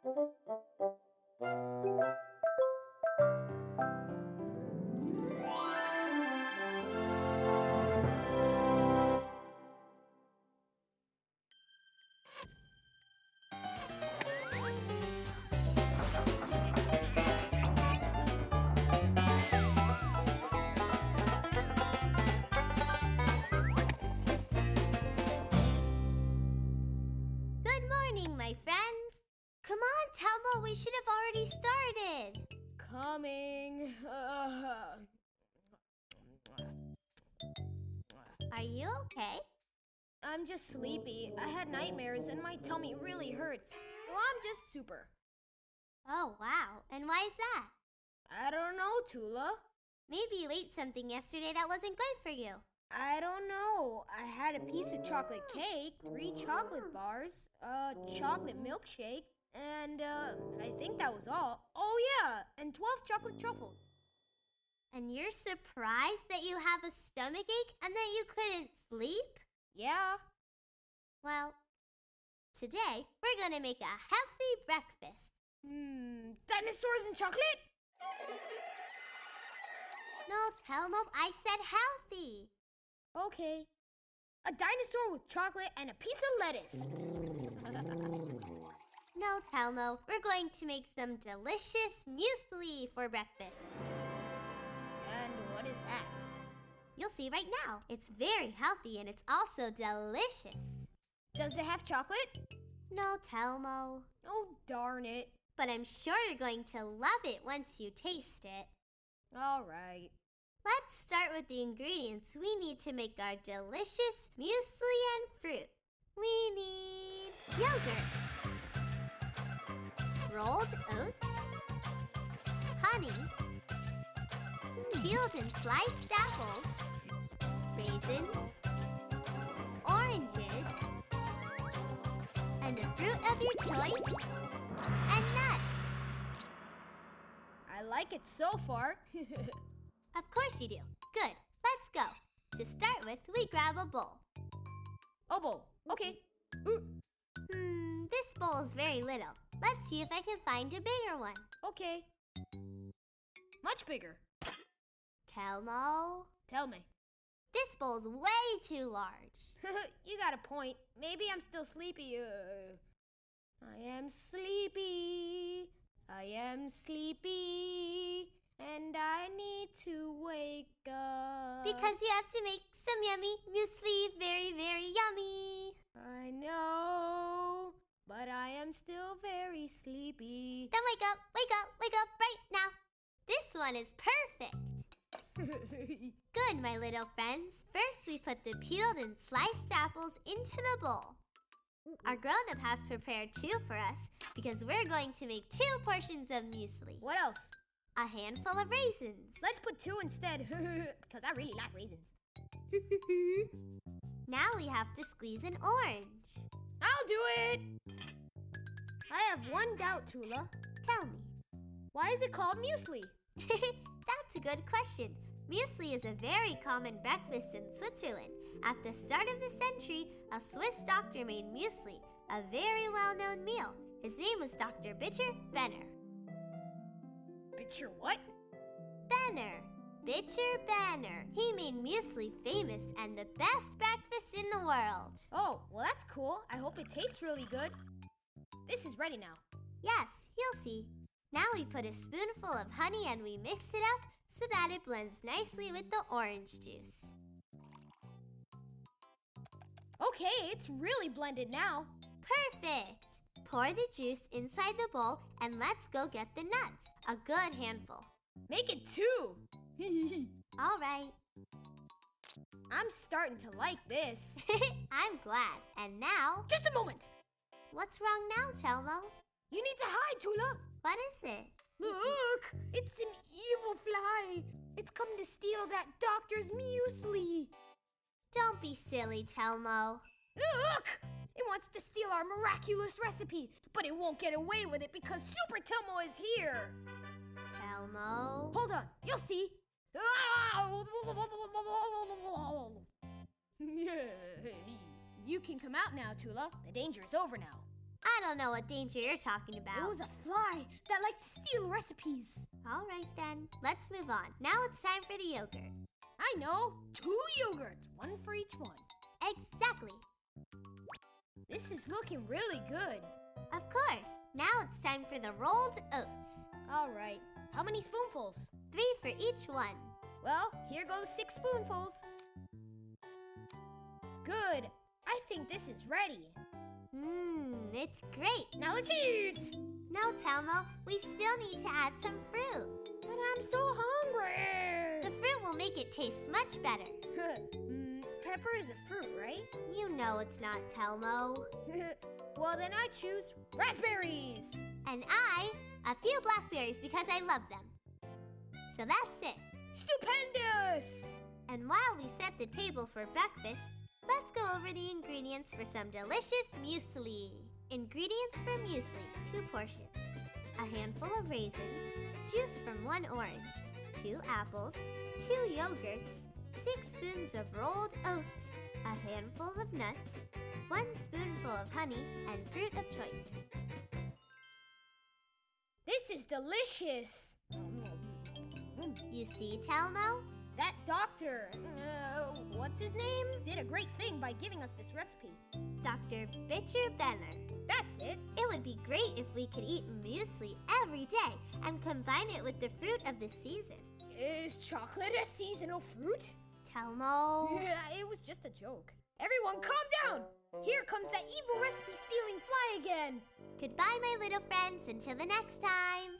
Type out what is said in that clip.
Good morning, my friends. Come on, Telmo, we should have already started. Coming. Are you okay? I'm just sleepy. I had nightmares and my tummy really hurts. So I'm just super. Oh, wow. And why is that? I don't know, Tula. Maybe you ate something yesterday that wasn't good for you. I don't know. I had a piece of chocolate cake, 3 chocolate bars, a chocolate milkshake, and I think that was all. Oh yeah, and 12 chocolate truffles. And you're surprised that you have a stomachache and that you couldn't sleep? Yeah. Well, today we're gonna make a healthy breakfast. Dinosaurs and chocolate? No, Telmo, I said healthy. Okay. A dinosaur with chocolate and a piece of lettuce. No, Telmo, we're going to make some delicious muesli for breakfast. And what is that? You'll see right now. It's very healthy and it's also delicious. Does it have chocolate? No, Telmo. Oh, darn it. But I'm sure you're going to love it once you taste it. All right. Let's start with the ingredients we need to make our delicious muesli and fruit. We need yogurt, rolled oats, honey, peeled and sliced apples, raisins, oranges, and the fruit of your choice, and nuts. I like it so far. Of course you do. Good. Let's go. To start with, we grab a bowl. Oh, bowl. Okay. This bowl is very little. Let's see if I can find a bigger one. Okay. Much bigger. Telmo? Tell me. This bowl's way too large. You got a point. Maybe I'm still sleepy. I am sleepy. I am sleepy. And I need to wake up. Because you have to make some yummy muesli, very, very yummy. I know, but I am still very sleepy. Then wake up right now. This one is perfect. Good, my little friends. First, we put the peeled and sliced apples into the bowl. Our grown-up has prepared 2 for us because we're going to make 2 portions of muesli. What else? A handful of raisins. Let's put 2 instead, because I really like raisins. Now we have to squeeze an orange. I'll do it! I have one doubt, Tula. Tell me. Why is it called muesli? That's a good question. Muesli is a very common breakfast in Switzerland. At the start of the century, a Swiss doctor made muesli, a very well-known meal. His name was Dr. Bitcher Benner. Bitcher what? Benner. Bitcher Benner. He made muesli famous and the best breakfast in the world. Oh, well that's cool. I hope it tastes really good. This is ready now. Yes, you'll see. Now we put a spoonful of honey and we mix it up so that it blends nicely with the orange juice. Okay, it's really blended now. Perfect! Pour the juice inside the bowl and let's go get the nuts. A good handful. Make it 2. All right. I'm starting to like this. I'm glad. And now... Just a moment. What's wrong now, Telmo? You need to hide, Tula. What is it? Look, it's an evil fly. It's come to steal that doctor's muesli. Don't be silly, Telmo. Look! It wants to steal our miraculous recipe, but it won't get away with it because Super Telmo is here. Telmo? Hold on, you'll see. You can come out now, Tula. The danger is over now. I don't know what danger you're talking about. It was a fly that likes to steal recipes. All right then, let's move on. Now it's time for the yogurt. I know. 2 yogurts, 1 for each one. Exactly. This is looking really good. Of course. Now it's time for the rolled oats. All right. How many spoonfuls? 3 for each one. Well, here goes 6 spoonfuls. Good. I think this is ready. It's great. Now let's eat! No, Telmo, we still need to add some fruit. But I'm so hungry. The fruit will make it taste much better. Pepper is a fruit, right? You know it's not, Telmo. Well, then I choose raspberries. And I, a few blackberries because I love them. So that's it. Stupendous! And while we set the table for breakfast, let's go over the ingredients for some delicious muesli. Ingredients for muesli, 2 portions. A handful of raisins, juice from 1 orange, 2 apples, 2 yogurts, 6 spoons of rolled oats, a handful of nuts, 1 spoonful of honey, and fruit of choice. This is delicious. You see, Telmo? That doctor, what's his name? Did a great thing by giving us this recipe. Dr. Bitcher Benner. That's it. It would be great if we could eat muesli every day and combine it with the fruit of the season. Is chocolate a seasonal fruit? Telmo. It was just a joke. Everyone calm down. Here comes that evil recipe-stealing fly again. Goodbye, my little friends. Until the next time.